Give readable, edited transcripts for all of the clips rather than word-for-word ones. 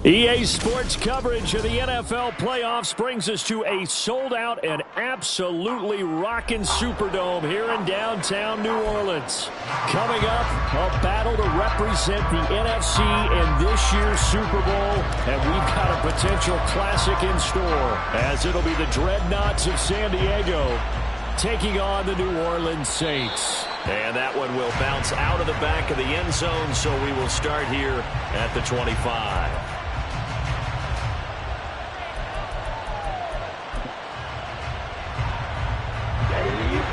EA Sports coverage of the NFL playoffs brings us to a sold-out and absolutely rocking Superdome here in downtown New Orleans. Coming up, a battle to represent the NFC in this year's Super Bowl, and we've got a potential classic in store, as it'll be the Dreadnoughts of San Diego taking on the New Orleans Saints. And that one will bounce out of the back of the end zone, so we will start here at the 25.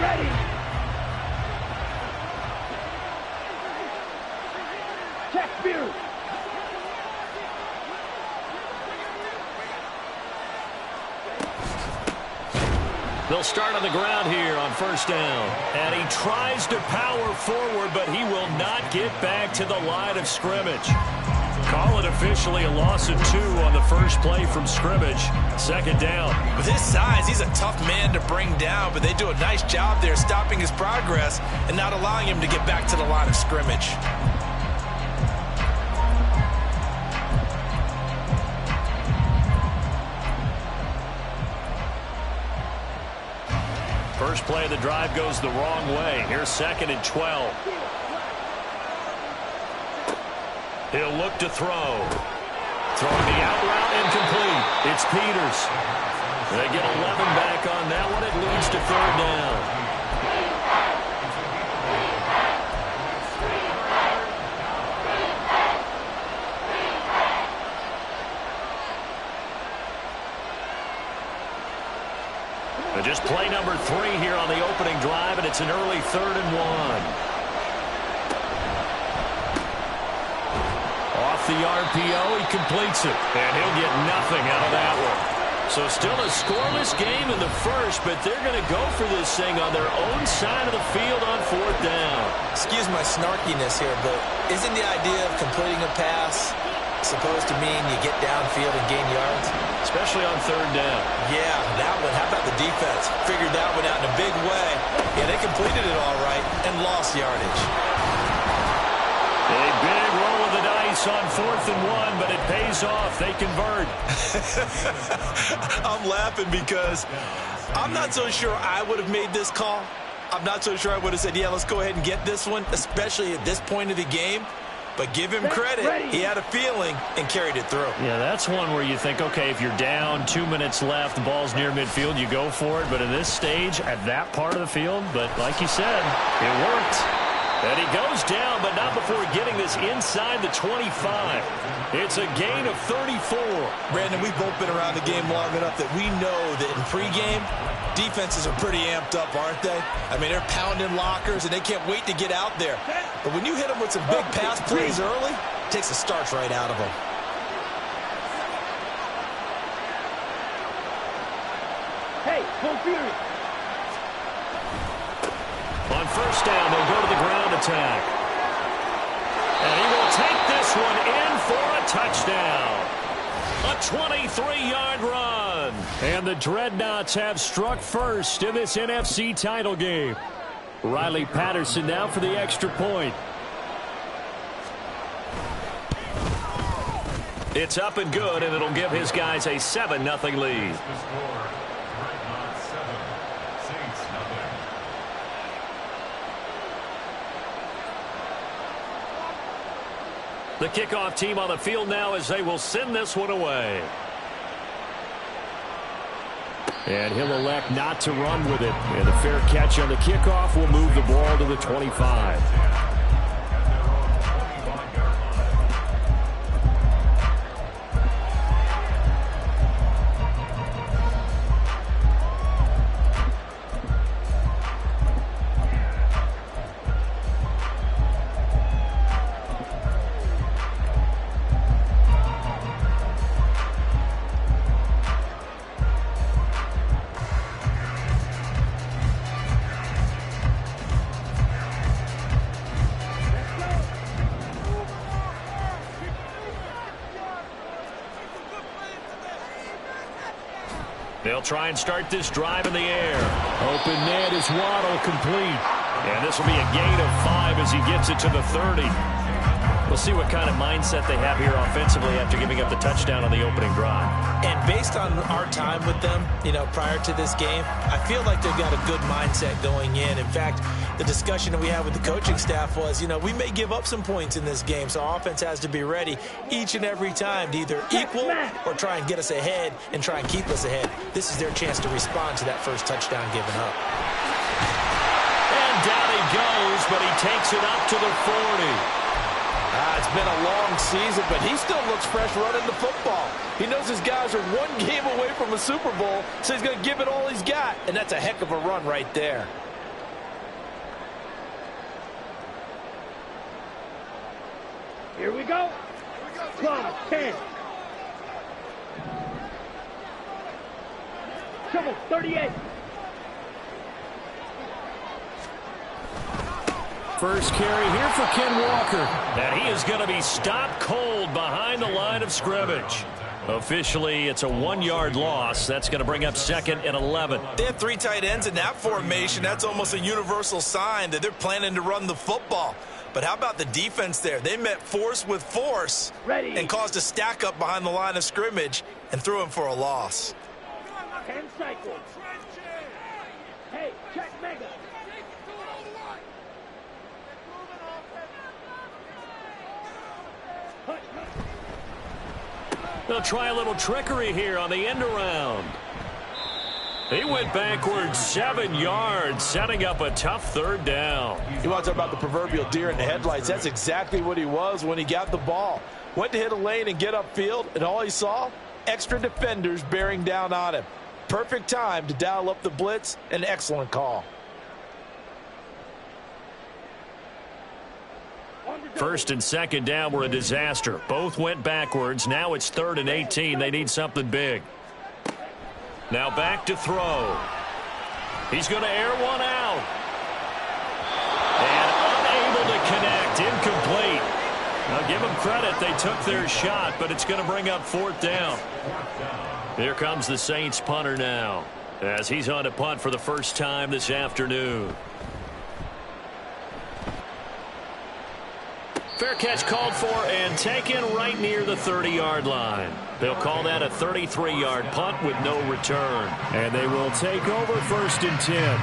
Ready. Check view. They'll start on the ground here on first down. And he tries to power forward, but he will not get back to the line of scrimmage. Call it officially a loss of 2 on the first play from scrimmage. Second down. With his size, he's a tough man to bring down, but they do a nice job there stopping his progress and not allowing him to get back to the line of scrimmage. First play of the drive goes the wrong way. Here's 2nd and 12. He'll look to throw. Throwing the out route incomplete. It's Peters. They get 11 back on that one. It leads to 3rd down. But just play number 3 here on the opening drive, and it's an early 3rd and 1. Off the RPO, he completes it, and he'll get nothing out of that one. So still a scoreless game in the first, but they're going to go for this thing on their own side of the field on 4th down. Excuse my snarkiness here, but isn't the idea of completing a pass supposed to mean you get downfield and gain yards? Especially on 3rd down. Yeah, that one. How about the defense? Figured that one out in a big way. Yeah, they completed it all right and lost yardage. A big roll of the dice on 4th and 1, but it pays off. They convert. I'm laughing because I'm not so sure I would have made this call. I'm not so sure I would have said, yeah, let's go ahead and get this one, especially at this point of the game. But give him credit. He had a feeling and carried it through. Yeah, that's one where you think, okay, if you're down, 2 minutes left, the ball's near midfield, you go for it. But in this stage, at that part of the field, but like you said, it worked. And he goes down, but not before getting this inside the 25. It's a gain of 34. Brandon, we've both been around the game long enough that we know that in pregame, defenses are pretty amped up, aren't they? I mean, they're pounding lockers, and they can't wait to get out there. But when you hit them with some big pass plays early, it takes the starch right out of them. Hey, full fury. On first down, they'll go to the ground attack. And he will take this one in for a touchdown. A 23-yard run. And the Dreadnoughts have struck first in this NFC title game. Riley Patterson now for the extra point. It's up and good, and it'll give his guys a 7-0 lead. The kickoff team on the field now as they will send this one away. And he'll elect not to run with it. And a fair catch on the kickoff will move the ball to the 25. They'll try and start this drive in the air. Open net is Waddle, complete. And this will be a gain of 5 as he gets it to the 30. We'll see what kind of mindset they have here offensively after giving up the touchdown on the opening drive. And based on our time with them, prior to this game, I feel like they've got a good mindset going in. In fact, the discussion that we had with the coaching staff was, we may give up some points in this game, so our offense has to be ready each and every time to either equal or try and get us ahead and try and keep us ahead. This is their chance to respond to that first touchdown given up. And down he goes, but he takes it up to the 40. It's been a long season, but he still looks fresh running the football. He knows his guys are one game away from a Super Bowl, so he's going to give it all he's got, and that's a heck of a run right there. Here we go. 12, 10. Triple, 38. First carry here for Ken Walker. And he is going to be stopped cold behind the line of scrimmage. Officially, it's a 1-yard loss. That's going to bring up 2nd and 11. They have 3 tight ends in that formation. That's almost a universal sign that they're planning to run the football. But how about the defense there? They met force with force and caused a stack up behind the line of scrimmage and threw him for a loss. 10 cycles. Hey, check mega. They'll try a little trickery here on the end around. He went backwards 7 yards, setting up a tough 3rd down. You want to talk about the proverbial deer in the headlights. That's exactly what he was when he got the ball. Went to hit a lane and get upfield, and all he saw, extra defenders bearing down on him. Perfect time to dial up the blitz. An excellent call. First and 2nd down were a disaster. Both went backwards. Now it's 3rd and 18. They need something big. Now back to throw. He's going to air one out. And unable to connect. Incomplete. Now give them credit. They took their shot, but it's going to bring up 4th down. Here comes the Saints punter now, as he's on to punt for the first time this afternoon. Fair catch called for and taken right near the 30-yard line. They'll call that a 33-yard punt with no return. And they will take over 1st and 10.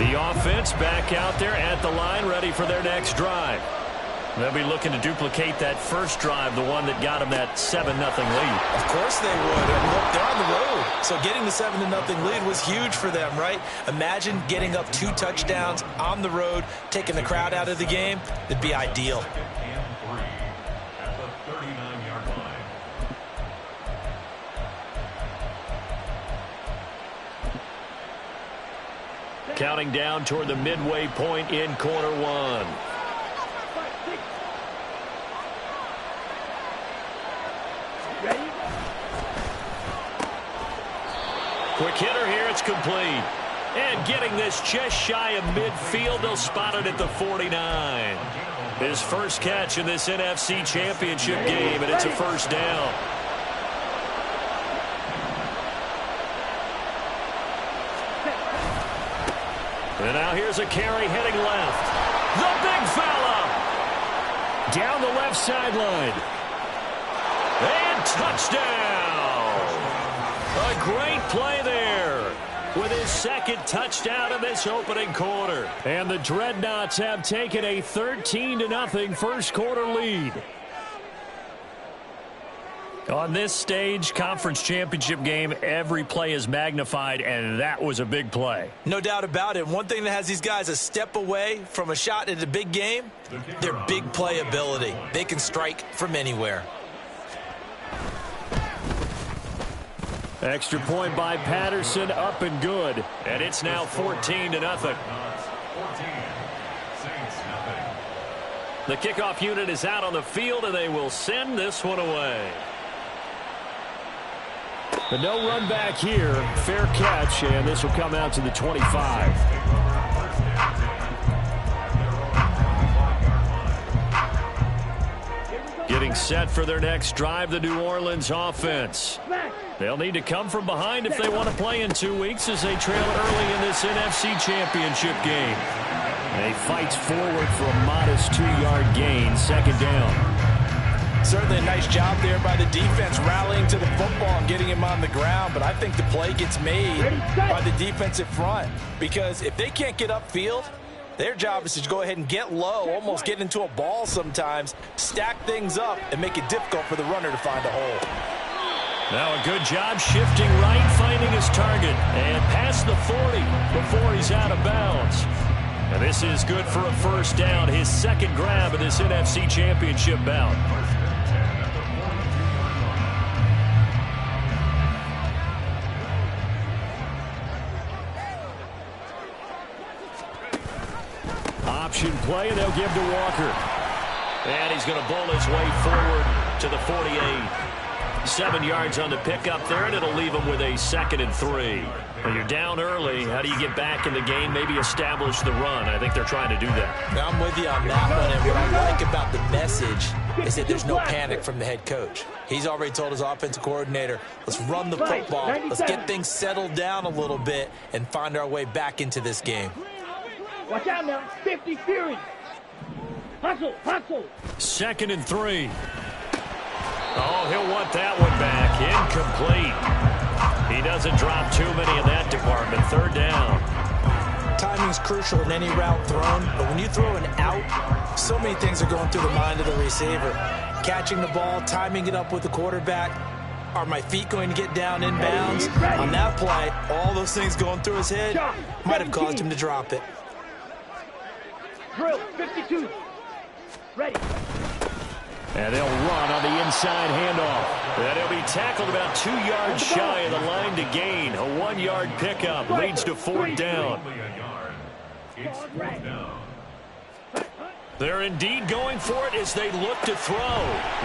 The offense back out there at the line, ready for their next drive. They'll be looking to duplicate that first drive, the one that got them that 7-0 lead. Of course they would. And look, they're on the road. So getting the 7-0 lead was huge for them, right? Imagine getting up 2 touchdowns on the road, taking the crowd out of the game. It'd be ideal. Counting down toward the midway point in quarter 1. Quick hitter here, it's complete. And getting this just shy of midfield, they'll spot it at the 49. His first catch in this NFC Championship game, and it's a first down. And now here's a carry heading left. The big fella! Down the left sideline. And touchdown! A great play there with his 2nd touchdown in this opening quarter. And the Dreadnoughts have taken a 13-0 first quarter lead. On this stage, conference championship game, every play is magnified, and that was a big play. No doubt about it. One thing that has these guys a step away from a shot at a big game, their big play ability. They can strike from anywhere. Extra point by Patterson, up and good. And it's now 14-0. The kickoff unit is out on the field, and they will send this one away. But no run back here. Fair catch, and this will come out to the 25. Getting set for their next drive, the New Orleans offense. They'll need to come from behind if they want to play in 2 weeks as they trail early in this NFC Championship game. And he fights forward for a modest 2-yard gain, second down. Certainly a nice job there by the defense rallying to the football and getting him on the ground, but I think the play gets made by the defensive front because if they can't get upfield, their job is to go ahead and get low, almost get into a ball sometimes, stack things up, and make it difficult for the runner to find a hole. Now a good job shifting right, finding his target, and past the 40 before he's out of bounds. And this is good for a first down, his second grab of this NFC Championship bout. Option play, and they'll give to Walker. And he's going to bowl his way forward to the 48. 7 yards on the pickup there, and it'll leave him with a 2nd and 3. When you're down early, how do you get back in the game, maybe establish the run? I think they're trying to do that. Now, I'm with you on that one, and what I like about the message is that there's no panic from the head coach. He's already told his offensive coordinator, let's run the football, let's get things settled down a little bit and find our way back into this game. Watch out now. 50 Fury. Hustle, hustle. 2nd and 3. Oh, he'll want that one back. Incomplete. He doesn't drop too many in that department. 3rd down. Timing's crucial in any route thrown, but when you throw an out, so many things are going through the mind of the receiver. Catching the ball, timing it up with the quarterback. Are my feet going to get down in bounds? On that play, all those things going through his head might have caused him to drop it. Drill, 52. Ready. And they'll run on the inside handoff. And he'll be tackled about 2 yards shy of the line to gain. A 1-yard pickup leads to 4th down. They're indeed going for it as they look to throw.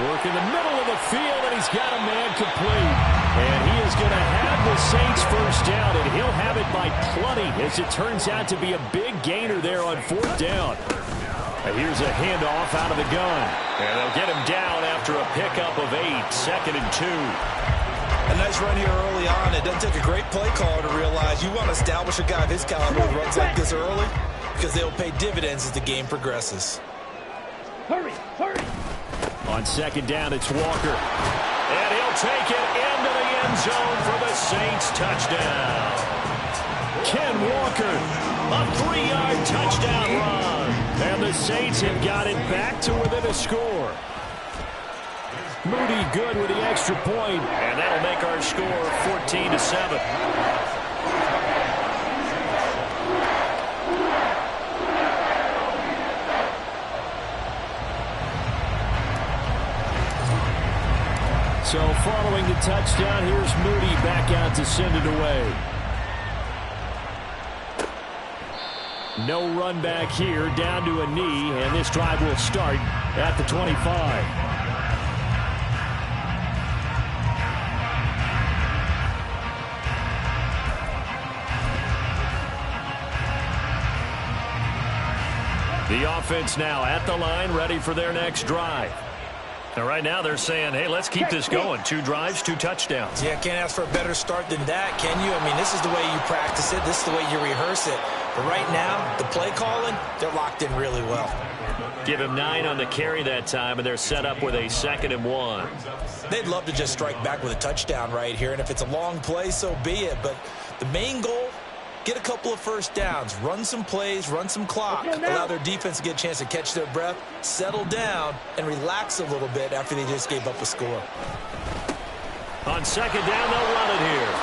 Work in the middle of the field, and he's got a man complete. And he is going to have the Saints first down, and he'll have it by plenty as it turns out to be a big gainer there on 4th down. And here's a handoff out of the gun. And they'll get him down after a pickup of 8, 2nd and 2. A nice run here early on. It doesn't take a great play caller to realize you want to establish a guy of his caliber with runs like this early because they'll pay dividends as the game progresses. Hurry, hurry. On 2nd down, it's Walker. And he'll take it into the end zone for the Saints touchdown. Ken Walker, a 3-yard touchdown run. And the Saints have got it back to within a score. Moody good with the extra point, and that'll make our score 14-7. So following the touchdown, here's Moody back out to send it away. No run back here, down to a knee, and this drive will start at the 25. The offense now at the line, ready for their next drive. Now, right now, they're saying, hey, let's keep this going. 2 drives, 2 touchdowns. Yeah, can't ask for a better start than that, can you? I mean, this is the way you practice it. This is the way you rehearse it. But right now, the play calling, they're locked in really well. Give him 9 on the carry that time, and they're set up with a 2nd and 1. They'd love to just strike back with a touchdown right here, and if it's a long play, so be it. But the main goal, get a couple of first downs, run some plays, run some clock, allow their defense to get a chance to catch their breath, settle down, and relax a little bit after they just gave up a score. On 2nd down, they'll run it here.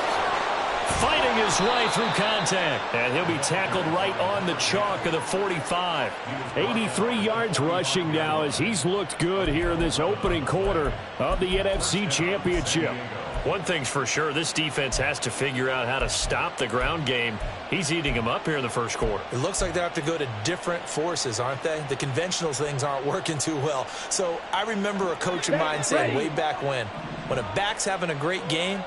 Fighting his way through contact. And he'll be tackled right on the chalk of the 45. 83 yards rushing now as he's looked good here in this opening quarter of the NFC Championship. One thing's for sure, this defense has to figure out how to stop the ground game. He's eating them up here in the first quarter. It looks like they have to go to different forces, aren't they? The conventional things aren't working too well. So I remember a coach of mine saying way back when a back's having a great game,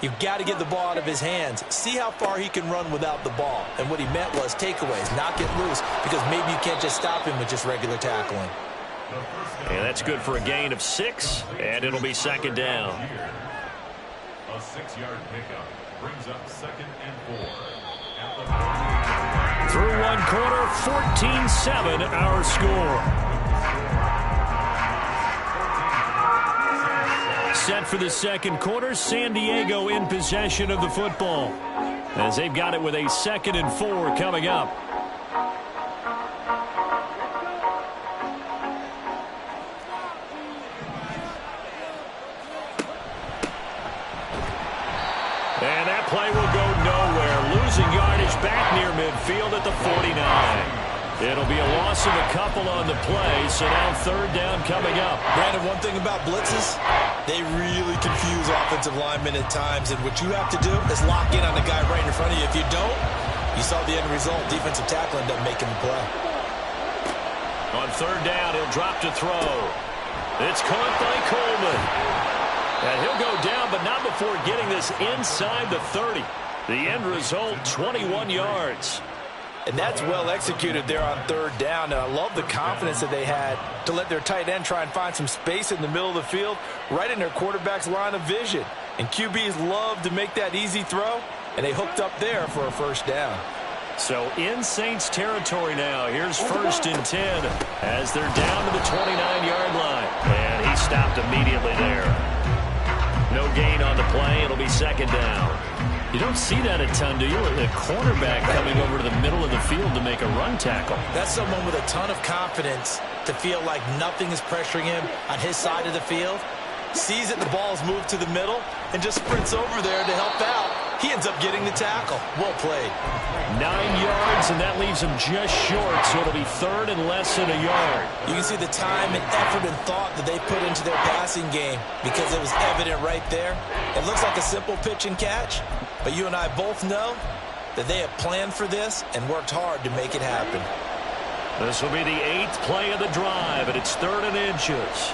you've got to get the ball out of his hands. See how far he can run without the ball. And what he meant was takeaways, not get loose, because maybe you can't just stop him with just regular tackling. And that's good for a gain of 6, and it'll be second down. A 6-yard pickup brings up 2nd and 4. Through one quarter, 14-7 our score. Set for the second quarter, San Diego in possession of the football, as they've got it with a 2nd and 4 coming up. And that play will go nowhere. Losing yardage back near midfield at the 49. It'll be a loss of a couple on the play, so now 3rd down coming up. Brandon, one thing about blitzes, they really confuse offensive linemen at times, and what you have to do is lock in on the guy right in front of you. If you don't, you saw the end result. Defensive tackle ended up making the play. On 3rd down, he'll drop to throw. It's caught by Coleman. And he'll go down, but not before getting this inside the 30. The end result, 21 yards. And that's well executed there on 3rd down. And I love the confidence that they had to let their tight end try and find some space in the middle of the field, right in their quarterback's line of vision. And QBs love to make that easy throw, and they hooked up there for a 1st down. So in Saints territory now. Here's 1st and 10 as they're down to the 29-yard line. And he stopped immediately there. No gain on the play. It'll be 2nd down. You don't see that a ton, do you? A cornerback coming over to the middle of the field to make a run tackle. That's someone with a ton of confidence to feel like nothing is pressuring him on his side of the field. Sees that the ball is moved to the middle and just sprints over there to help out. He ends up getting the tackle. Well played. 9 yards, and that leaves him just short, so it'll be 3rd and less than a yard. You can see the time and effort and thought that they put into their passing game because it was evident right there. It looks like a simple pitch and catch, but you and I both know that they have planned for this and worked hard to make it happen. This will be the 8th play of the drive, and it's 3rd and inches.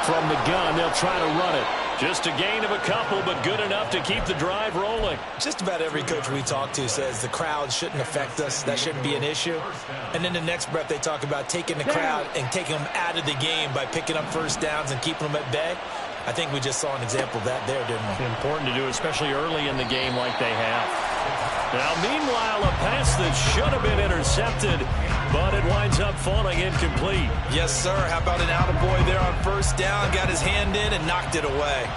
From the gun, they'll try to run it. Just a gain of a couple, but good enough to keep the drive rolling. Just about every coach we talk to says the crowd shouldn't affect us. That shouldn't be an issue. And then the next breath they talk about taking the crowd and taking them out of the game by picking up 1st downs and keeping them at bay. I think we just saw an example of that there, didn't we? Important to do, especially early in the game like they have. Now, meanwhile, a pass that should have been intercepted, but it winds up falling incomplete. Yes, sir. How about an attaboy there on 1st down? Got his hand in and knocked it away.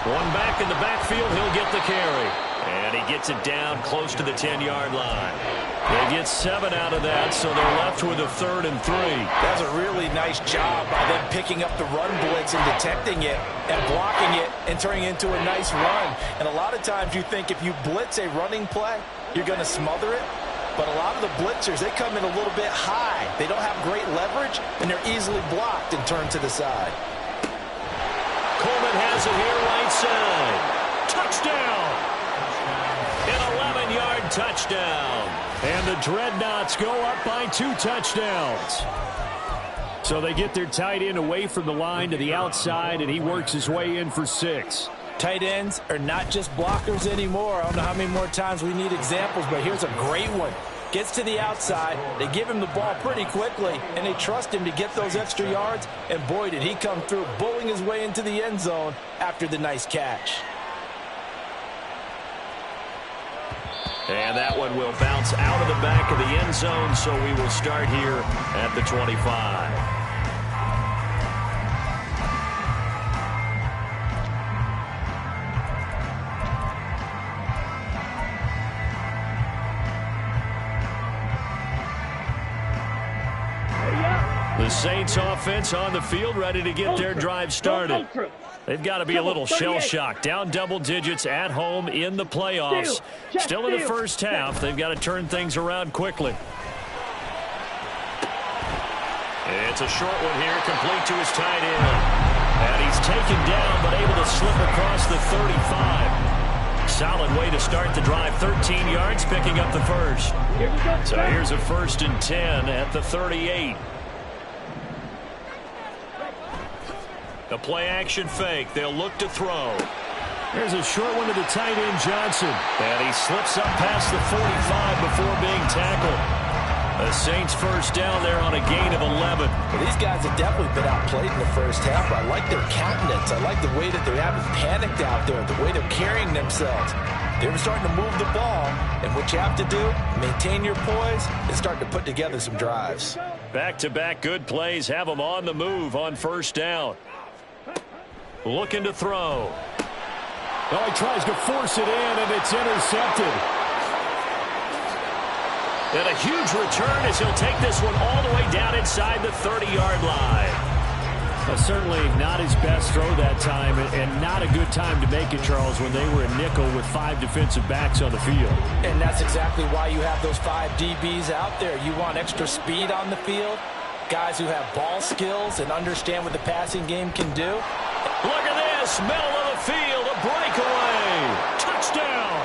One back in the backfield, he'll get the carry. And he gets it down close to the 10-yard line. They get 7 out of that, so they're left with a 3rd and 3. That's a really nice job by them picking up the run blitz and detecting it and blocking it and turning it into a nice run. And a lot of times you think if you blitz a running play, you're going to smother it. But a lot of the blitzers, they come in a little bit high. They don't have great leverage, and they're easily blocked and turned to the side. Coleman has it here right side. Touchdown! An 11-yard touchdown. And the Dreadnoughts go up by 2 touchdowns. So they get their tight end away from the line to the outside, and he works his way in for 6. Tight ends are not just blockers anymore. I don't know how many more times we need examples, but here's a great one. Gets to the outside, they give him the ball pretty quickly, and they trust him to get those extra yards, and boy, did he come through, bowling his way into the end zone after the nice catch. And that one will bounce out of the back of the end zone, so we will start here at the 25. The Saints offense on the field, ready to get their drive started. They've got to be a little shell-shocked. Down double digits at home in the playoffs. Still in the first half. They've got to turn things around quickly. It's a short one here, complete to his tight end. And he's taken down, but able to slip across the 35. Solid way to start the drive. 13 yards, picking up the first. So here's a 1st and 10 at the 38. The play-action fake. They'll look to throw. There's a short one to the tight end, Johnson. And he slips up past the 45 before being tackled. The Saints first down there on a gain of 11. Well, these guys have definitely been outplayed in the first half. I like their countenance. I like the way that they haven't panicked out there, the way they're carrying themselves. They were starting to move the ball, and what you have to do, maintain your poise and start to put together some drives. Back-to-back good plays have them on the move on first down. Looking to throw. Oh, he tries to force it in, and it's intercepted. And a huge return as he'll take this one all the way down inside the 30-yard line. Certainly not his best throw that time, and not a good time to make it, Charles, when they were a nickel with 5 defensive backs on the field. And that's exactly why you have those 5 DBs out there. You want extra speed on the field, guys who have ball skills and understand what the passing game can do. Look at this, middle of the field, a breakaway. Touchdown.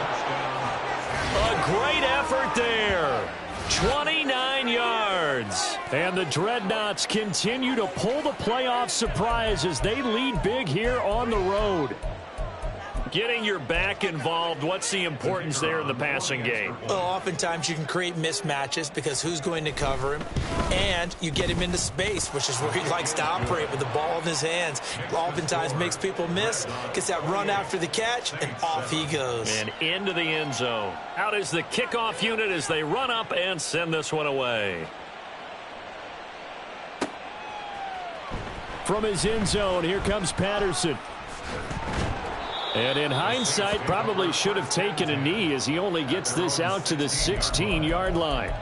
A great effort there. 29 yards. And the Dreadnoughts continue to pull the playoff surprise as they lead big here on the road. Getting your back involved, what's the importance there in the passing game? Well, oftentimes you can create mismatches because who's going to cover him, and you get him into space, which is where he likes to operate with the ball in his hands. Oftentimes makes people miss, gets that run after the catch, and off he goes. And into the end zone. Out is the kickoff unit as they run up and send this one away. From his end zone, here comes Patterson. And in hindsight, probably should have taken a knee as he only gets this out to the 16-yard line.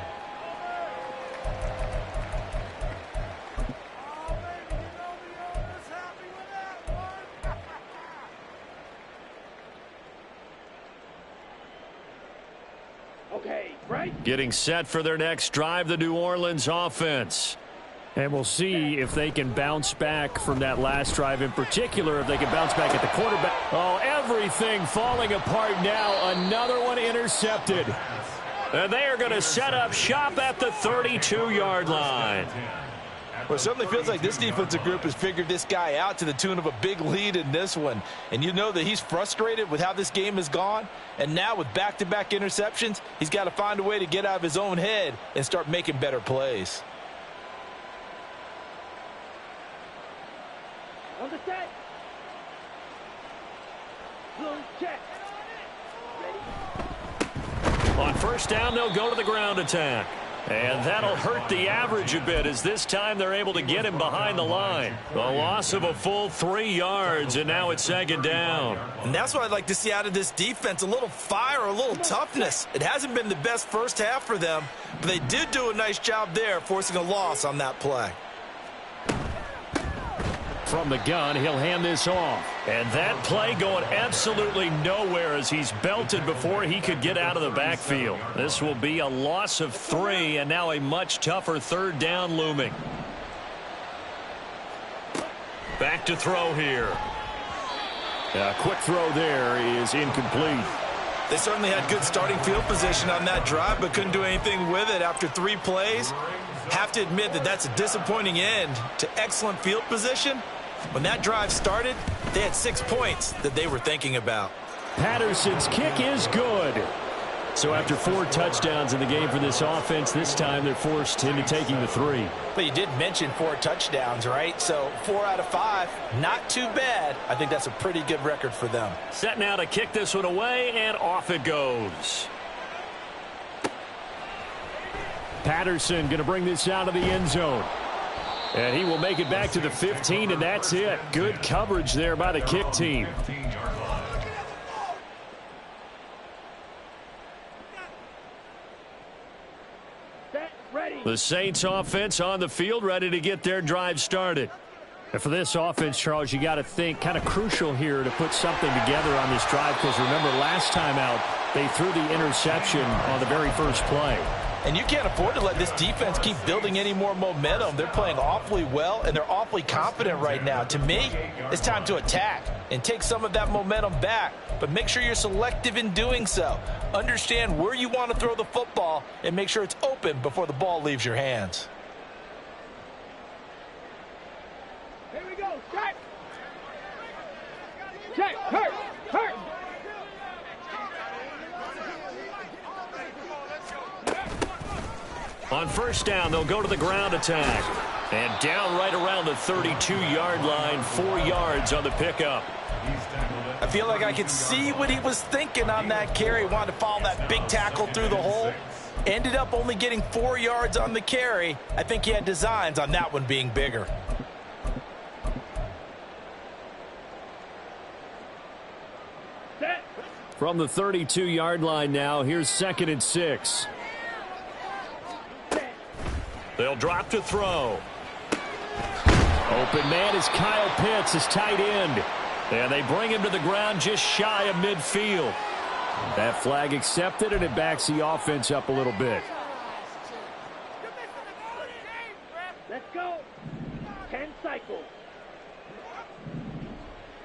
Okay, right? Getting set for their next drive, the New Orleans offense. And we'll see if they can bounce back from that last drive, in particular, if they can bounce back at the quarterback. Oh, everything falling apart now. Another one intercepted. And they are going to set up shop at the 32-yard line. Well, it certainly feels like this defensive group has figured this guy out to the tune of a big lead in this one. And you know that he's frustrated with how this game has gone. And now with back-to-back interceptions, he's got to find a way to get out of his own head and start making better plays. On the set. Blue check. Ready? On first down, they'll go to the ground attack. And that'll hurt the average a bit as this time they're able to get him behind the line. A loss of a full 3 yards, and now it's second down. And that's what I'd like to see out of this defense, a little fire, a little toughness. It hasn't been the best first half for them, but they did do a nice job there forcing a loss on that play. From the gun, he'll hand this off. And that play going absolutely nowhere as he's belted before he could get out of the backfield. This will be a loss of 3, and now a much tougher third down looming. Back to throw here. A quick throw there is incomplete. They certainly had good starting field position on that drive, but couldn't do anything with it after 3 plays. Have to admit that that's a disappointing end to excellent field position. When that drive started, they had 6 points that they were thinking about. Patterson's kick is good. So after 4 touchdowns in the game for this offense, this time they're forced into taking the 3. But you did mention 4 touchdowns, right? So 4 out of 5, not too bad. I think that's a pretty good record for them. Set now to kick this one away, and off it goes. Patterson going to bring this out of the end zone. And he will make it back to the 15, and that's it. Good coverage there by the kick team. The Saints offense on the field, ready to get their drive started. And for this offense, Charles, you got to think kind of crucial here to put something together on this drive, because remember last time out, they threw the interception on the very first play. And you can't afford to let this defense keep building any more momentum. They're playing awfully well, and they're awfully confident right now. To me, it's time to attack and take some of that momentum back. But make sure you're selective in doing so. Understand where you want to throw the football and make sure it's open before the ball leaves your hands. Here we go. Check. Check. Hurt. Hurt. On first down, they'll go to the ground attack. And down right around the 32-yard line, 4 yards on the pickup. I feel like I could see what he was thinking on that carry. Wanted to follow that big tackle through the hole. Ended up only getting 4 yards on the carry. I think he had designs on that one being bigger. From the 32-yard line now, here's 2nd and 6. They'll drop to throw. Open man is Kyle Pitts, his tight end. And they bring him to the ground just shy of midfield. That flag accepted, and it backs the offense up a little bit. Let's go. 10 cycles.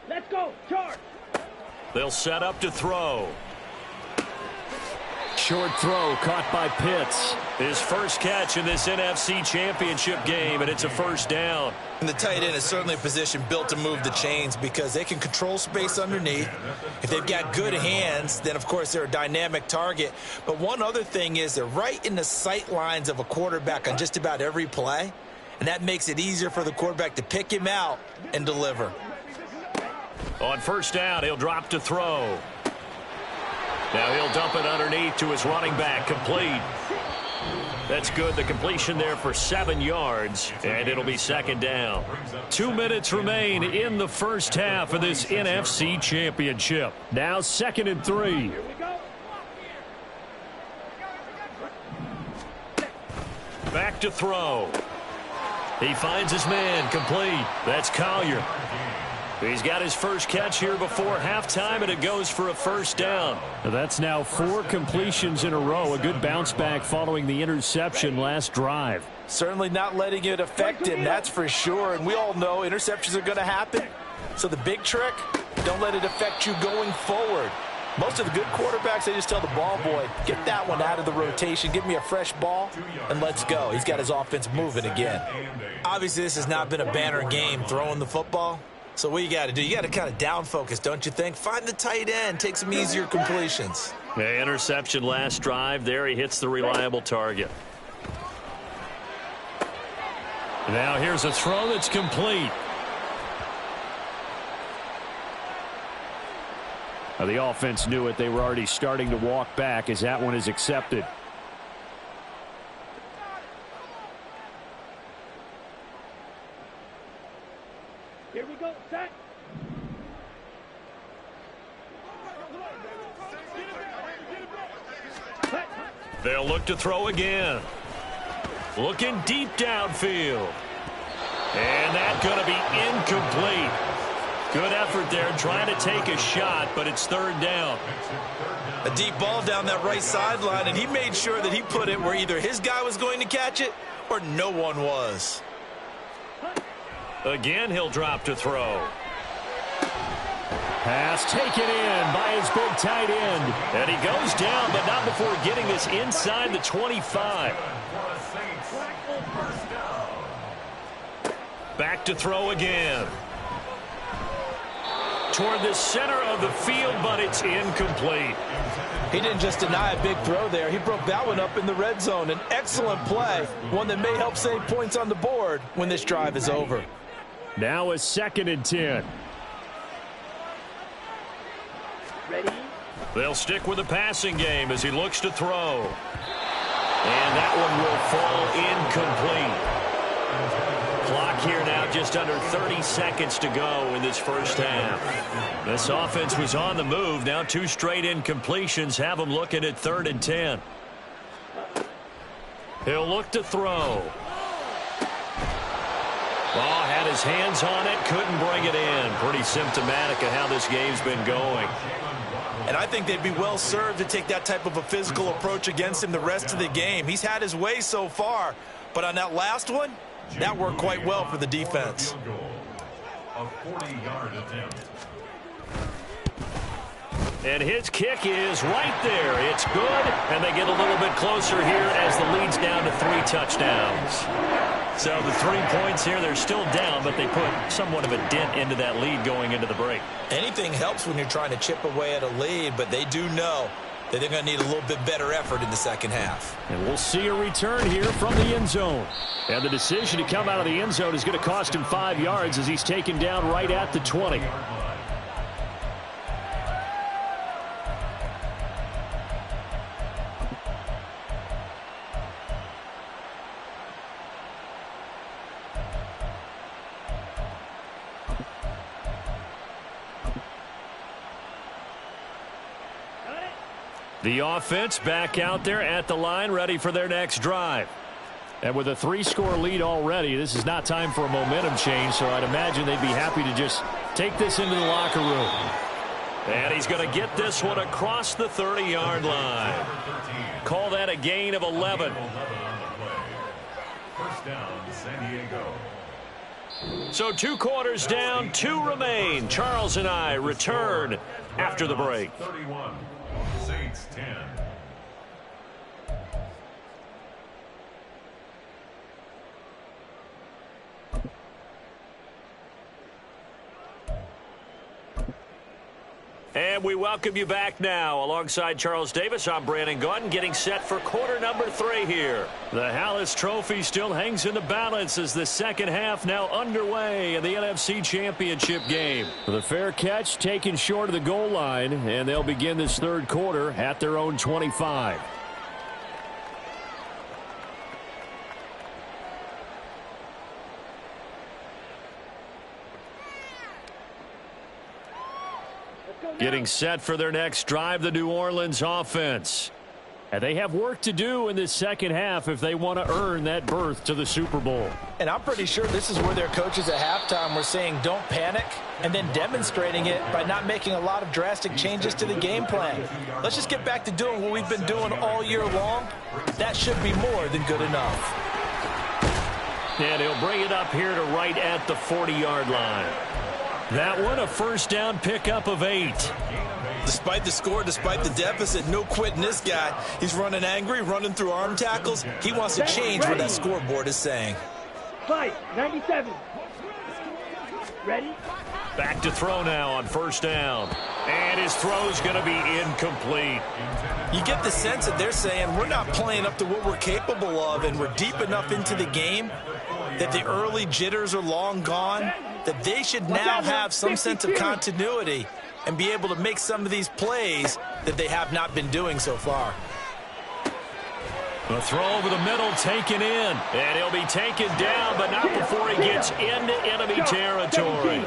Let's go. Charge. They'll set up to throw. Short throw caught by Pitts. His first catch in this NFC Championship game, and it's a first down. And the tight end is certainly a position built to move the chains because they can control space underneath. If they've got good hands, then, of course, they're a dynamic target. But one other thing is they're right in the sight lines of a quarterback on just about every play, and that makes it easier for the quarterback to pick him out and deliver. On first down, he'll drop to throw. Now he'll dump it underneath to his running back, complete. That's good. The completion there for 7 yards, and it'll be 2nd down. 2 minutes remain in the first half of this NFC Championship. Now 2nd and 3. Here we go. Back to throw. He finds his man, complete. That's Collier. He's got his first catch here before halftime, and it goes for a first down. That's now 4 completions in a row. A good bounce back following the interception last drive. Certainly not letting it affect him, that's for sure. And we all know interceptions are going to happen. So the big trick, don't let it affect you going forward. Most of the good quarterbacks, they just tell the ball boy, get that one out of the rotation, give me a fresh ball, and let's go. He's got his offense moving again. Obviously, this has not been a banner game throwing the football. So what you got to do, you got to kind of down focus, don't you think? Find the tight end, take some easier completions. Yeah, interception last drive. There he hits the reliable target. Now here's a throw that's complete. Now the offense knew it. They were already starting to walk back as that one is accepted. Here we go. Set. They'll look to throw again. Looking deep downfield. And that's going to be incomplete. Good effort there trying to take a shot, but it's 3rd down. A deep ball down that right sideline, and he made sure that he put it where either his guy was going to catch it or no one was. Again, he'll drop to throw. Pass taken in by his big tight end. And he goes down, but not before getting this inside the 25. Back to throw again. Toward the center of the field, but it's incomplete. He didn't just deny a big throw there. He broke that one up in the red zone. An excellent play, one that may help save points on the board when this drive is over. Now a 2nd and 10. Ready. They'll stick with the passing game as he looks to throw. And that one will fall incomplete. Clock here now just under 30 seconds to go in this first half. This offense was on the move. Now 2 straight incompletions have them looking at 3rd and 10. He'll look to throw. Ball had his hands on it, couldn't bring it in. Pretty symptomatic of how this game's been going. And I think they'd be well served to take that type of a physical approach against him the rest of the game. He's had his way so far, but on that last one, that worked quite well for the defense. A 40-yard attempt. And his kick is right there. It's good, and they get a little bit closer here as the lead's down to 3 touchdowns. So the 3 points here, they're still down, but they put somewhat of a dent into that lead going into the break. Anything helps when you're trying to chip away at a lead, but they do know that they're going to need a little bit better effort in the second half. And we'll see a return here from the end zone. And the decision to come out of the end zone is going to cost him 5 yards as he's taken down right at the 20. The offense back out there at the line, ready for their next drive. And with a 3-score lead already, this is not time for a momentum change, so I'd imagine they'd be happy to just take this into the locker room. And he's going to get this one across the 30-yard line. Call that a gain of 11. First down, San Diego. So 2 quarters down, 2 remain. Charles and I return after the break. 31, Saints 10. And we welcome you back now. Alongside Charles Davis, I'm Brandon Gaudin, getting set for quarter number 3 here. The Hallis Trophy still hangs in the balance as the second half now underway in the NFC Championship game. The fair catch taken short of the goal line, and they'll begin this third quarter at their own 25. Getting set for their next drive, the New Orleans offense. And they have work to do in this second half if they want to earn that berth to the Super Bowl. And I'm pretty sure this is where their coaches at halftime were saying don't panic, and then demonstrating it by not making a lot of drastic changes to the game plan. Let's just get back to doing what we've been doing all year long. That should be more than good enough. And he'll bring it up here to right at the 40-yard line. That one, a first down pickup of 8. Despite the score, despite the deficit, no quitting this guy. He's running angry, running through arm tackles. He wants to change what that scoreboard is saying. Fight, 97. Ready? Back to throw now on first down. And his throw's going to be incomplete. You get the sense that they're saying we're not playing up to what we're capable of, and we're deep enough into the game that the early jitters are long gone, that they should now have some sense of continuity and be able to make some of these plays that they have not been doing so far. The throw over the middle taken in. And he'll be taken down, but not before he gets into enemy territory.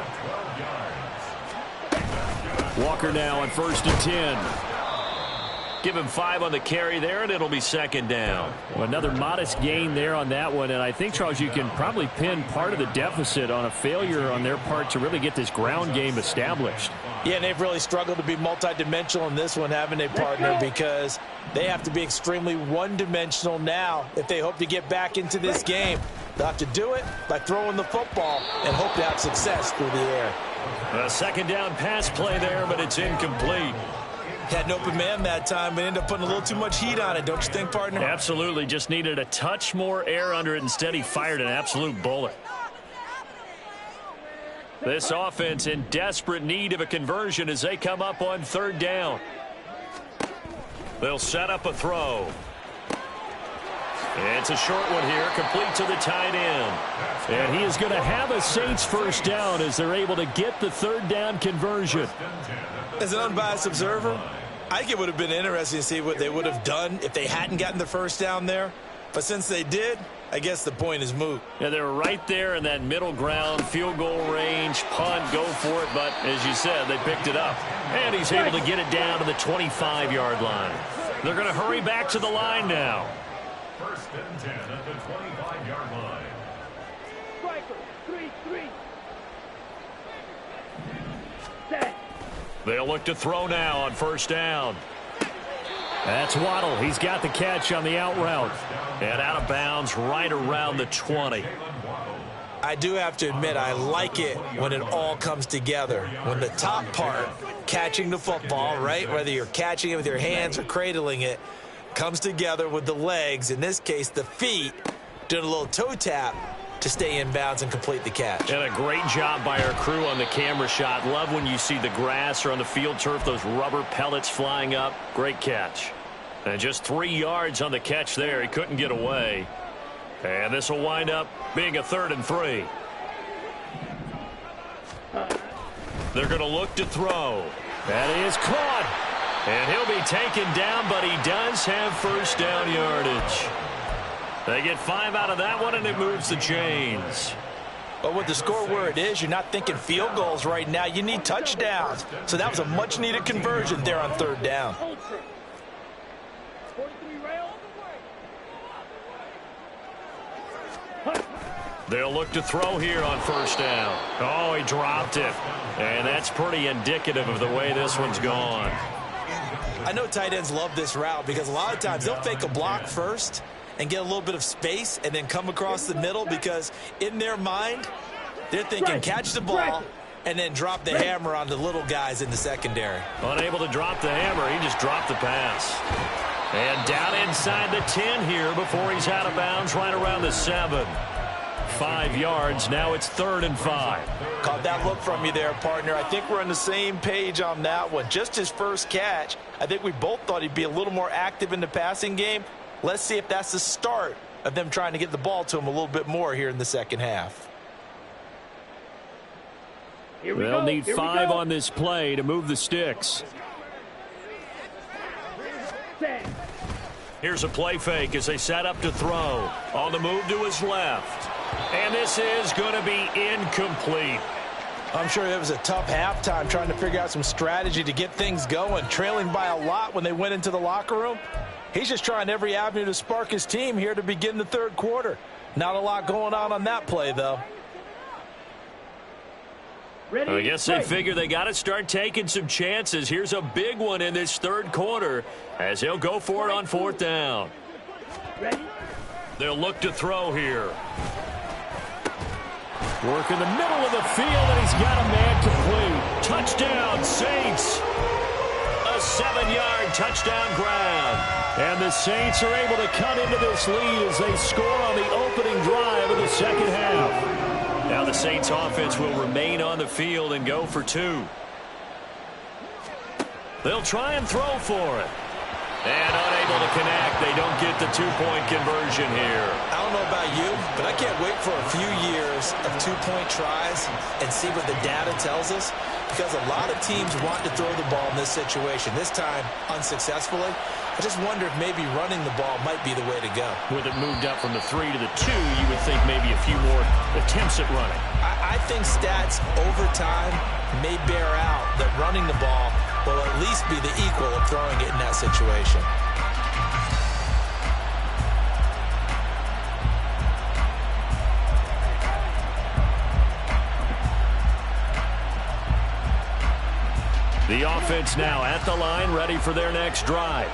Walker now on first and 10. Give him 5 on the carry there, and it'll be second down. Well, another modest gain there on that one, and I think, Charles, you can probably pin part of the deficit on a failure on their part to really get this ground game established. Yeah, and they've really struggled to be multidimensional in this one, haven't they, partner? Because they have to be extremely one-dimensional now if they hope to get back into this game. They'll have to do it by throwing the football and hope to have success through the air. A second down pass play there, but it's incomplete. Had an open man that time, but ended up putting a little too much heat on it, don't you think, partner? Absolutely. Just needed a touch more air under it. Instead, he fired an absolute bullet. This offense in desperate need of a conversion as they come up on third down. They'll set up a throw. It's a short one here, complete to the tight end. And he is going to have a Saints first down as they're able to get the third down conversion. As an unbiased observer, I think it would have been interesting to see what they would have done if they hadn't gotten the first down there. But since they did, I guess the point is moot. Yeah, they were right there in that middle ground, field goal range, punt, go for it. But as you said, they picked it up. And he's able to get it down to the 25-yard line. They're going to hurry back to the line now. First and 10 at the 25-yard line. Striker, 3-3. Set. They'll look to throw now on first down. That's Waddle. He's got the catch on the out route. And out of bounds right around the 20. I do have to admit, I like it when it all comes together. When the top part, catching the football, right, whether you're catching it with your hands or cradling it, comes together with the legs, in this case the feet, doing a little toe tap, to stay in bounds and complete the catch. And a great job by our crew on the camera shot. Love when you see the grass or on the field turf, those rubber pellets flying up. Great catch. And just 3 yards on the catch there. He couldn't get away. And this will wind up being a 3rd and 3. They're going to look to throw. That is caught. And he'll be taken down, but he does have first down yardage. They get 5 out of that one, and it moves the chains. But with the score where it is, you're not thinking field goals right now. You need touchdowns. So that was a much-needed conversion there on 3rd down. They'll look to throw here on 1st down. Oh, he dropped it. And that's pretty indicative of the way this one's gone. I know tight ends love this route because a lot of times they'll fake a block first and get a little bit of space and then come across the middle because in their mind, they're thinking catch the ball and then drop the hammer on the little guys in the secondary. Unable to drop the hammer, he just dropped the pass. And down inside the 10 here before he's out of bounds right around the 7. 5 yards, now it's 3rd and 5. Caught that look from you there, partner. I think we're on the same page on that one. Just his first catch, I think we both thought he'd be a little more active in the passing game. Let's see if that's the start of them trying to get the ball to him a little bit more here in the second half. They'll need 5 on this play to move the sticks. Here's a play fake as they set up to throw. On the move to his left. And this is going to be incomplete. I'm sure it was a tough halftime trying to figure out some strategy to get things going. Trailing by a lot when they went into the locker room. He's just trying every avenue to spark his team here to begin the 3rd quarter. Not a lot going on that play, though. I guess they figure they got to start taking some chances. Here's a big one in this 3rd quarter as he'll go for it on 4th down. They'll look to throw here. Work in the middle of the field, and he's got a man complete. Touchdown, Saints. A 7-yard touchdown grab. And the Saints are able to cut into this lead as they score on the opening drive of the 2nd half. Now the Saints offense will remain on the field and go for 2. They'll try and throw for it. And unable to connect. They don't get the 2-point conversion here. I don't know about you, but I can't wait for a few years of 2-point tries and see what the data tells us, because a lot of teams want to throw the ball in this situation. This time, unsuccessfully. I just wonder if maybe running the ball might be the way to go. With it moved up from the 3 to the 2, you would think maybe a few more attempts at running. I think stats over time may bear out that running the ball will at least be the equal of throwing it in that situation. The offense now at the line, ready for their next drive.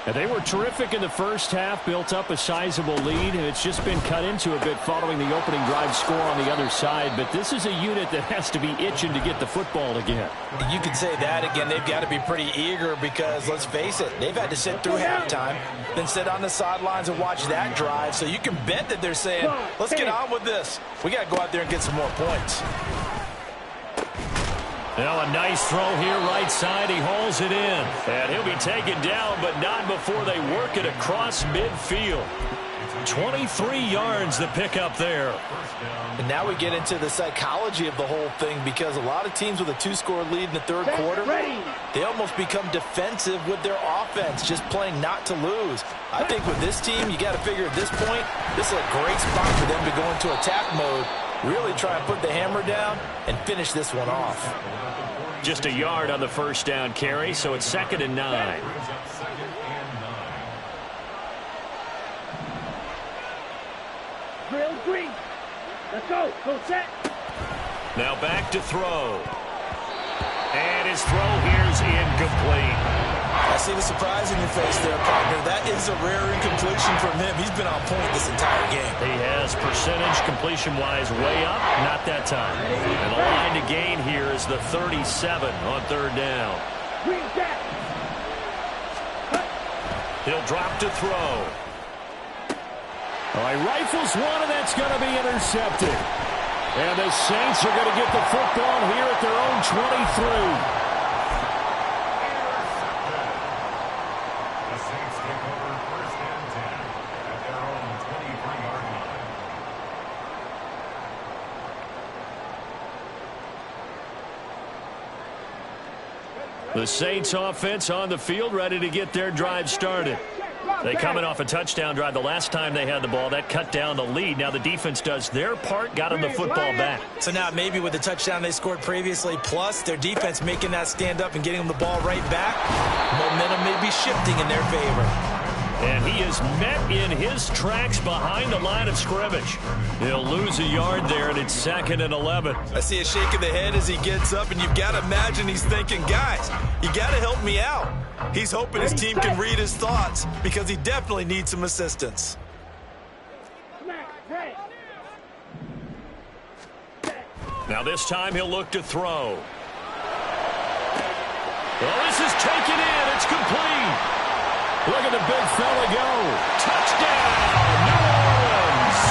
And they were terrific in the first half, built up a sizable lead, and it's just been cut into a bit following the opening drive score on the other side. But this is a unit that has to be itching to get the football again. You could say that again. They've got to be pretty eager because, let's face it, they've had to sit through halftime, then sit on the sidelines and watch that drive. So you can bet that they're saying, let's get on with this. We got to go out there and get some more points. Now a nice throw here right side. He hauls it in. And he'll be taken down, but not before they work it across midfield. 23 yards to pick up there. And now we get into the psychology of the whole thing, because a lot of teams with a 2-score lead in the 3rd quarter, they almost become defensive with their offense, just playing not to lose. I think with this team, you got to figure at this point, this is a great spot for them to go into attack mode, really try and put the hammer down and finish this one off. Just a yard on the first down carry, so it's 2nd and 9. Drill green. Let's go. Go set. Now back to throw. And his throw here's incomplete. I see the surprise in your face there, partner. That is a rare incompletion from him. He's been on point this entire game. He has percentage completion-wise way up. Not that time. And the line to gain here is the 37 on 3rd down. He'll drop to throw. Oh, he rifles one, and that's going to be intercepted. And the Saints are going to get the football here at their own 23. The Saints offense on the field, ready to get their drive started. They coming off a touchdown drive the last time they had the ball. That cut down the lead. Now the defense does their part, got them the football back. So now maybe with the touchdown they scored previously, plus their defense making that stand up and getting them the ball right back, momentum may be shifting in their favor. And he is met in his tracks behind the line of scrimmage. He'll lose a yard there, and it's 2nd and 11. I see a shake of the head as he gets up, and you've got to imagine he's thinking, guys, you got to help me out. He's hoping his team can read his thoughts because he definitely needs some assistance. Now this time he'll look to throw. Well, this is taken in. It's complete. Look at the big fella go. Touchdown, New Orleans.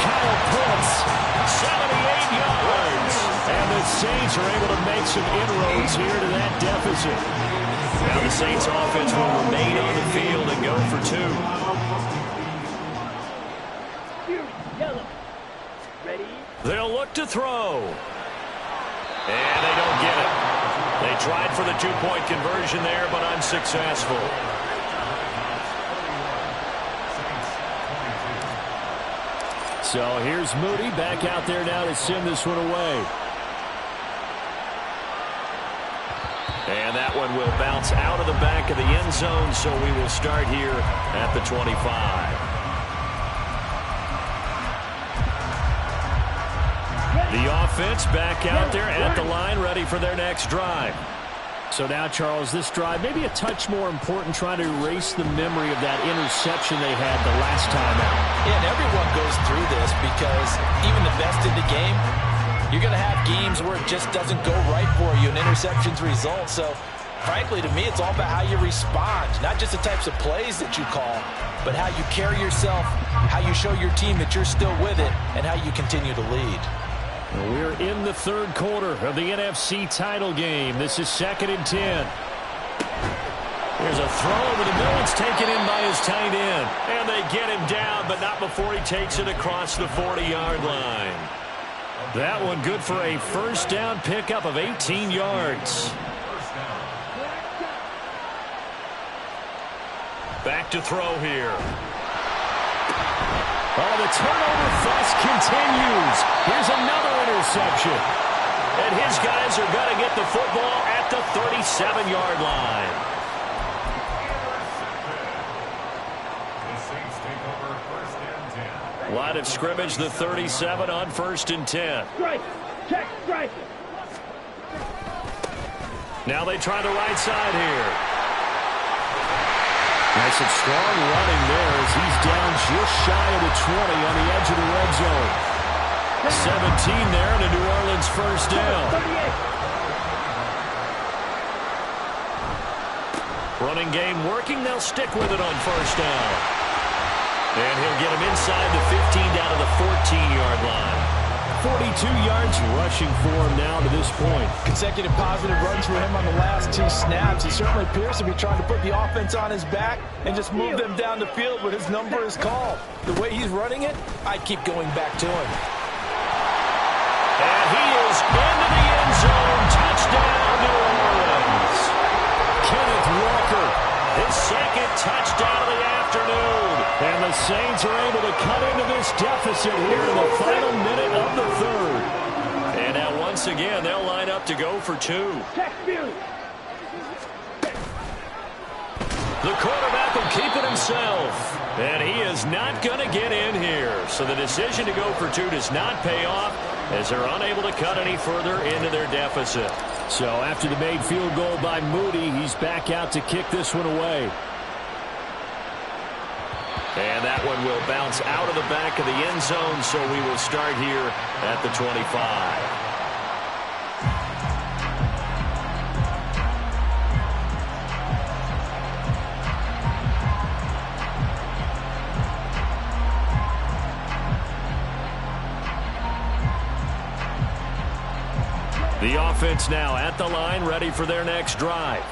Kyle Pitts, 78 yards. and the Saints are able to make some inroads here to that deficit. Now the Saints offense will remain on the field and go for 2. They'll look to throw. And they don't get it. They tried for the 2-point conversion there, but unsuccessful. So here's Moody back out there now to send this one away. And that one will bounce out of the back of the end zone, so we will start here at the 25. The offense back out there at the line, ready for their next drive. So now, Charles, this drive maybe a touch more important, trying to erase the memory of that interception they had the last time out. Yeah, and everyone goes through this because even the best in the game, you're going to have games where it just doesn't go right for you and interceptions result. So, frankly, to me, it's all about how you respond, not just the types of plays that you call, but how you carry yourself, how you show your team that you're still with it, and how you continue to lead. We're in the third quarter of the NFC title game. This is 2nd and 10. There's a throw over the middle. It's taken in by his tight end. And they get him down, but not before he takes it across the 40-yard line. That one good for a first down pickup of 18 yards. Back to throw here. Oh, the turnover fuss continues. Here's another interception. And his guys are going to get the football at the 37-yard line. Line of scrimmage, the 37 on 1st and 10. Check, strike. Now they try the right side here. Nice and strong running there as he's down just shy of the 20 on the edge of the red zone. 17 there and a New Orleans first down. Running game working. They'll stick with it on first down. And he'll get him inside the 15 down to the 14-yard line. 42 yards rushing for him now to this point. Consecutive positive runs for him on the last 2 snaps. He certainly appears to be trying to put the offense on his back and just move them down the field when his number is called. The way he's running it, I'd keep going back to him. And he is into the end zone. Touchdown, New Orleans. Kenneth Walker, his 2nd touchdown of the afternoon. And the Saints are able to cut into this deficit here in the final minute of the third. And now once again, they'll line up to go for 2. The quarterback will keep it himself. And he is not going to get in here. So the decision to go for 2 does not pay off as they're unable to cut any further into their deficit. So after the made field goal by Moody, he's back out to kick this one away. And that one will bounce out of the back of the end zone, so we will start here at the 25. The offense now at the line, ready for their next drive.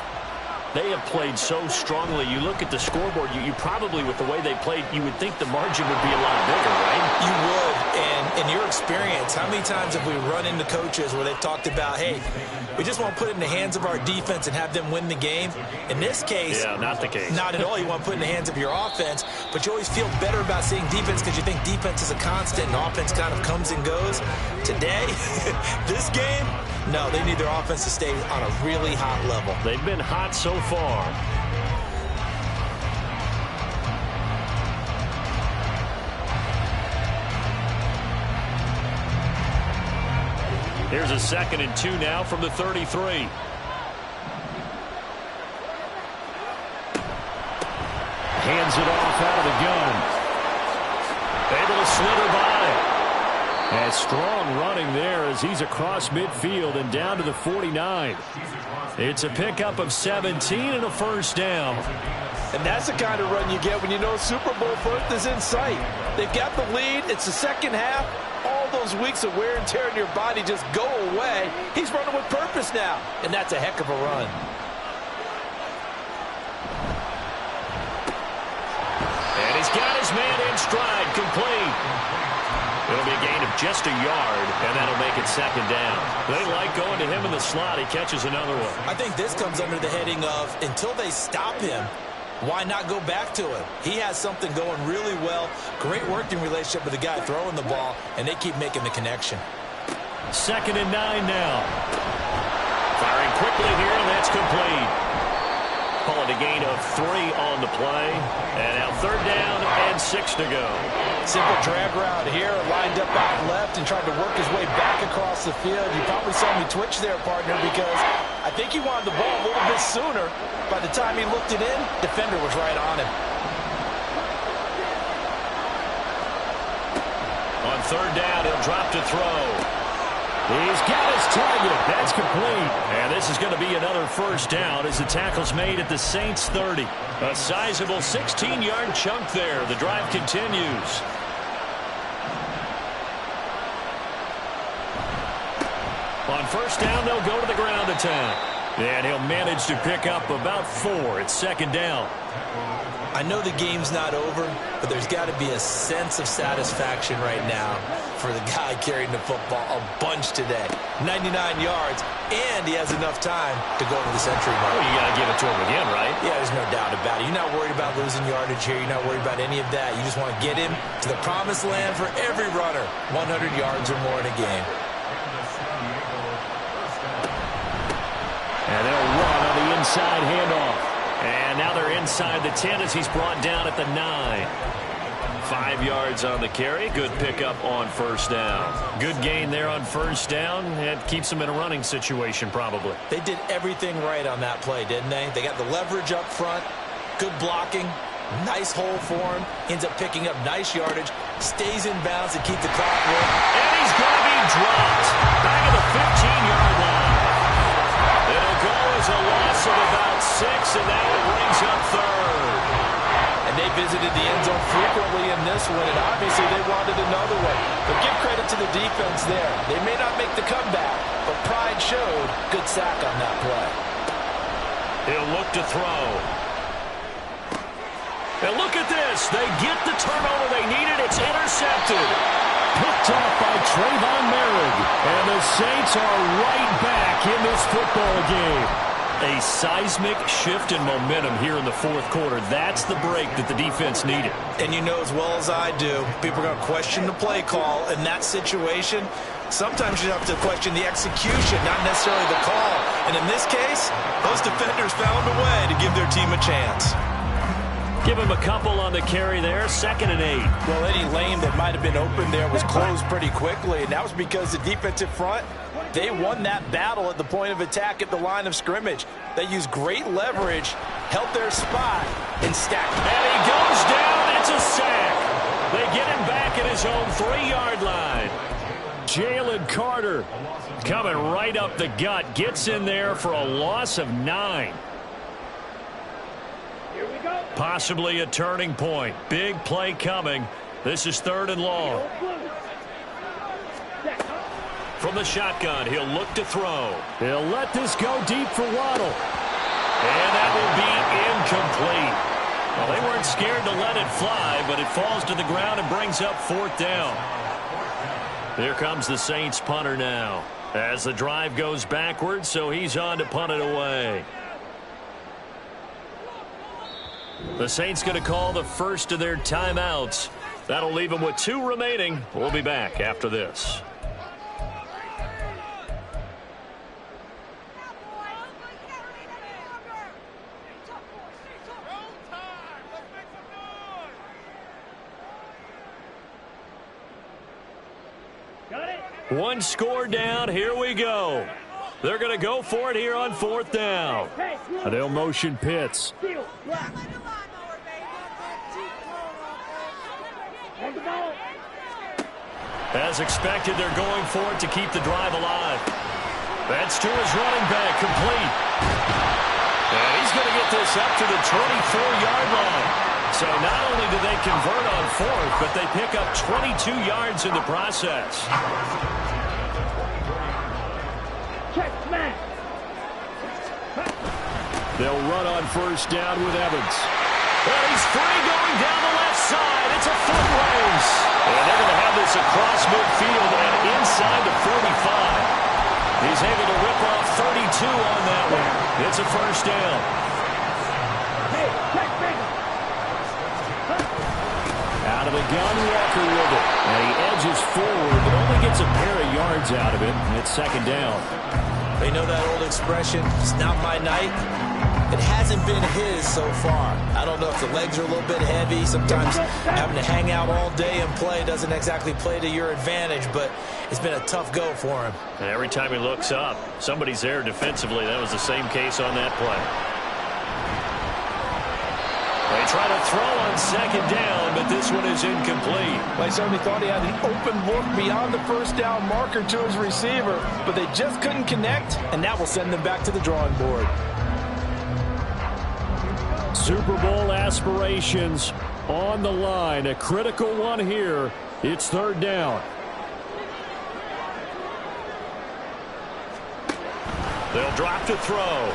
They have played so strongly. You look at the scoreboard, you probably, with the way they played, you would think the margin would be a lot bigger, right? You would, and in your experience, how many times have we run into coaches where they've talked about, hey, we just want to put it in the hands of our defense and have them win the game? In this case, yeah, not the case. Not at all. You want to put it in the hands of your offense, but you always feel better about seeing defense because you think defense is a constant and offense kind of comes and goes. Today, this game, no, they need their offense to stay on a really hot level. They've been hot so far. Here's a 2nd and 2 now from the 33. Hands it off out of the gun. Able to slither by. And strong running there as he's across midfield and down to the 49. It's a pickup of 17 and a first down. And that's the kind of run you get when you know Super Bowl first is in sight. They've got the lead. It's the second half. All those weeks of wear and tear in your body just go away. He's running with purpose now, and that's a heck of a run. And he's got his man in stride, complete. It'll be a gain of just a yard, and that'll make it 2nd down. They like going to him in the slot. He catches another one. I think this comes under the heading of, until they stop him, why not go back to him? He has something going really well. Great working relationship with the guy throwing the ball, and they keep making the connection. 2nd and 9 now. Firing quickly here, and that's complete. Call it a gain of 3 on the play. And now 3rd down and 6 to go. Simple drag route here, lined up out left and tried to work his way back across the field. You probably saw me twitch there, partner, because I think he wanted the ball a little bit sooner. By the time he looked it in, defender was right on him. On 3rd down, he'll drop to throw. He's got his target. That's complete. And this is going to be another first down as the tackle's made at the Saints 30. A sizable 16-yard chunk there. The drive continues. On 1st down, they'll go to the ground attack. And he'll manage to pick up about 4. It's 2nd down. I know the game's not over, but there's got to be a sense of satisfaction right now for the guy carrying the football a bunch today. 99 yards, and he has enough time to go to the century mark. Well, you got to give it to him again, right? Yeah, there's no doubt about it. You're not worried about losing yardage here. You're not worried about any of that. You just want to get him to the promised land for every runner. 100 yards or more in a game. And they'll run on the inside handoff. And now they're inside the 10 as he's brought down at the 9. 5 yards on the carry. Good pickup on 1st down. Good gain there on 1st down. It keeps him in a running situation probably. They did everything right on that play, didn't they? They got the leverage up front. Good blocking. Nice hole for him. Ends up picking up nice yardage. Stays in bounds to keep the clock rolling. And he's going to be dropped. Back at the 15-yard line. It'll go as a loss of about 6, and now it brings up 3rd. And they visited the end zone frequently in this one, and obviously they wanted another one. But give credit to the defense there. They may not make the comeback, but pride showed. Good sack on that play. He'll look to throw. And look at this. They get the turnover they needed. It's intercepted. Picked off by Trayvon Merrick. And the Saints are right back in this football game. A seismic shift in momentum here in the 4th quarter. That's the break that the defense needed. And you know as well as I do, people are going to question the play call in that situation. Sometimes you have to question the execution, not necessarily the call. And in this case, those defenders found a way to give their team a chance. Give him a couple on the carry there. 2nd and 8. Well, any lane that might have been open there was closed pretty quickly, and that was because the defensive front, they won that battle at the point of attack at the line of scrimmage. They used great leverage, held their spot, and stacked. And he goes down. It's a sack. They get him back at his own 3-yard line. Jalen Carter coming right up the gut. Gets in there for a loss of 9. Possibly a turning point. Big play coming. This is 3rd and long. From the shotgun, he'll look to throw. He'll let this go deep for Waddle. And that will be incomplete. Well, they weren't scared to let it fly, but it falls to the ground and brings up 4th down. Here comes the Saints punter now. As the drive goes backwards, so he's on to punt it away. The Saints going to call the first of their timeouts. That'll leave them with 2 remaining. We'll be back after this. One score down. Here we go. They're going to go for it here on 4th down. They'll motion Pitts. As expected, they're going for it to keep the drive alive. That's to his running back, complete. And he's going to get this up to the 24-yard line. So not only do they convert on 4th, but they pick up 22 yards in the process. They'll run on 1st down with Evans. Well, he's free going down the left side. It's a foot race. And they're going to have this across midfield and inside the 45. He's able to rip off 32 on that one. It's a 1st down. Out of the gun, Walker with it. And he edges forward, but only gets a pair of yards out of it. And it's 2nd down. They know that old expression, it's not my night. It hasn't been his so far. I don't know if the legs are a little bit heavy. Sometimes having to hang out all day and play doesn't exactly play to your advantage, but it's been a tough go for him. And every time he looks up, somebody's there defensively. That was the same case on that play. They try to throw on 2nd down, but this one is incomplete. I certainly thought he had an open look beyond the 1st down marker to his receiver, but they just couldn't connect, and that will send them back to the drawing board. Super Bowl aspirations on the line. A critical one here. It's 3rd down. They'll drop to throw.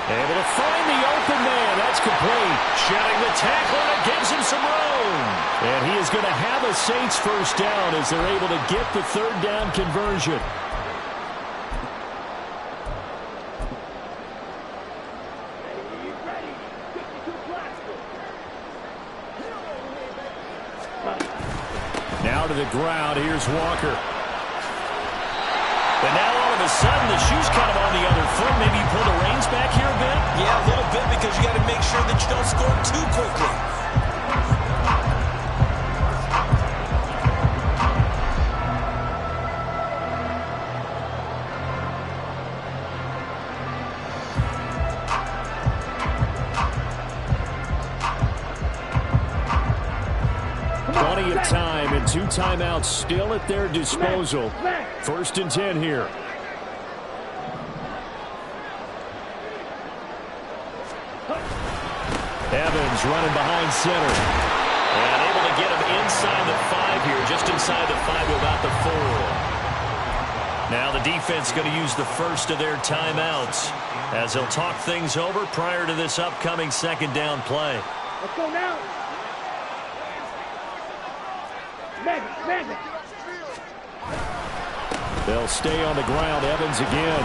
Able to find the open man. That's complete. Shedding the tackle, and it gives him some room. And he is going to have a Saints 1st down as they're able to get the 3rd down conversion. Now to the ground. Here's Walker. And now all of a sudden the shoe's kind of on the other foot. Maybe you pull the reins back here a bit? Yeah, a little bit, because you got to make sure that you don't score too quickly. Plenty of time and 2 timeouts still at their disposal. 1st and 10 here. Evans running behind center. And able to get him inside the 5 here, just inside the 5 to about the 4. Now the defense going to use the first of their timeouts as they'll talk things over prior to this upcoming 2nd down play. Let's go now. Madden. They'll stay on the ground. Evans again.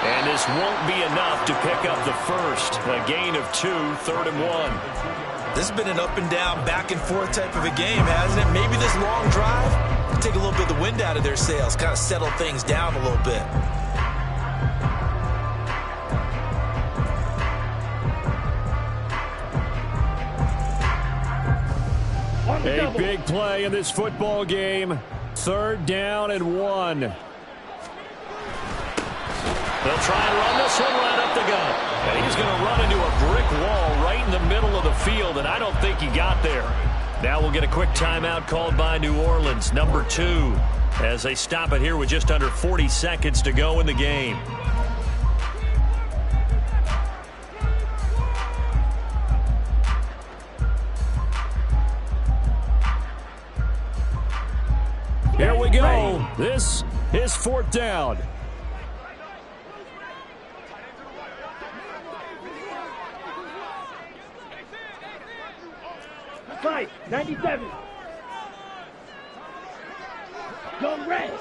And this won't be enough to pick up the first. A gain of 2, 3rd and 1. This has been an up and down, back and forth type of a game, hasn't it? Maybe this long drive will take a little bit of the wind out of their sails, kind of settle things down a little bit. A big play in this football game. 3rd down and 1. They'll try and run this one right up the gut. And he's going to run into a brick wall right in the middle of the field, and I don't think he got there. Now we'll get a quick timeout called by New Orleans, number 2, as they stop it here with just under 40 seconds to go in the game. Here So this is 4th down. Fight, 97. Go red.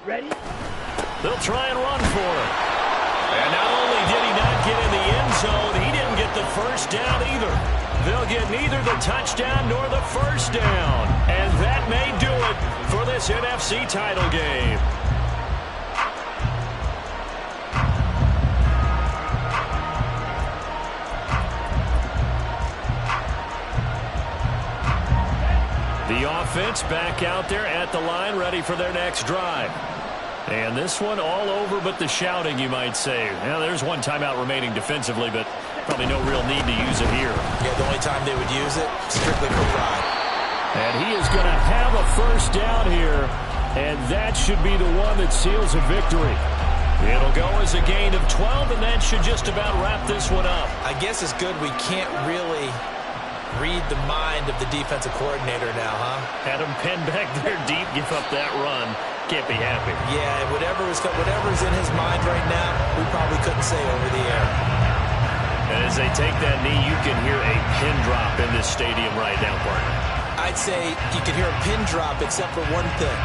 Ready? They'll try and run for it. And not only did he not get in the end zone, he didn't get the first down either. They'll get neither the touchdown nor the first down. And that may do it for this NFC title game. The offense back out there at the line, ready for their next drive. And this one all over but the shouting, you might say. Now, there's one timeout remaining defensively, but probably no real need to use it here. Yeah, the only time they would use it, strictly for pride. And he is going to have a first down here, and that should be the one that seals a victory. It'll go as a gain of 12, and that should just about wrap this one up. I guess it's good we can't really read the mind of the defensive coordinator now, huh? Had him pinned back there deep, give up that run. Can't be happy. Yeah, whatever's in his mind right now, we probably couldn't say over the air. And as they take that knee, you can hear a pin drop in this stadium right now, partner. I'd say you can hear a pin drop except for one thing.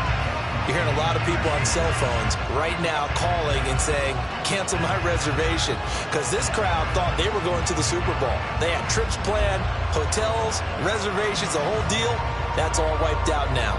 You're hearing a lot of people on cell phones right now calling and saying, cancel my reservation, because this crowd thought they were going to the Super Bowl. They had trips planned, hotels, reservations, the whole deal. That's all wiped out now.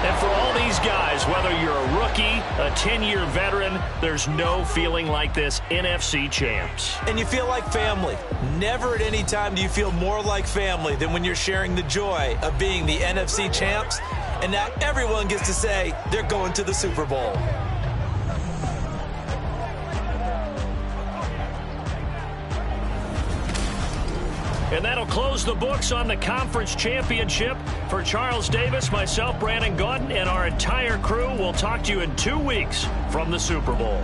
And for all these guys, whether you're a rookie, a 10-year veteran, there's no feeling like this NFC champs. And you feel like family. Never at any time do you feel more like family than when you're sharing the joy of being the NFC champs. And now everyone gets to say they're going to the Super Bowl. And that'll close the books on the conference championship. For Charles Davis, myself, Brandon Gaudin, and our entire crew, we'll talk to you in 2 weeks from the Super Bowl.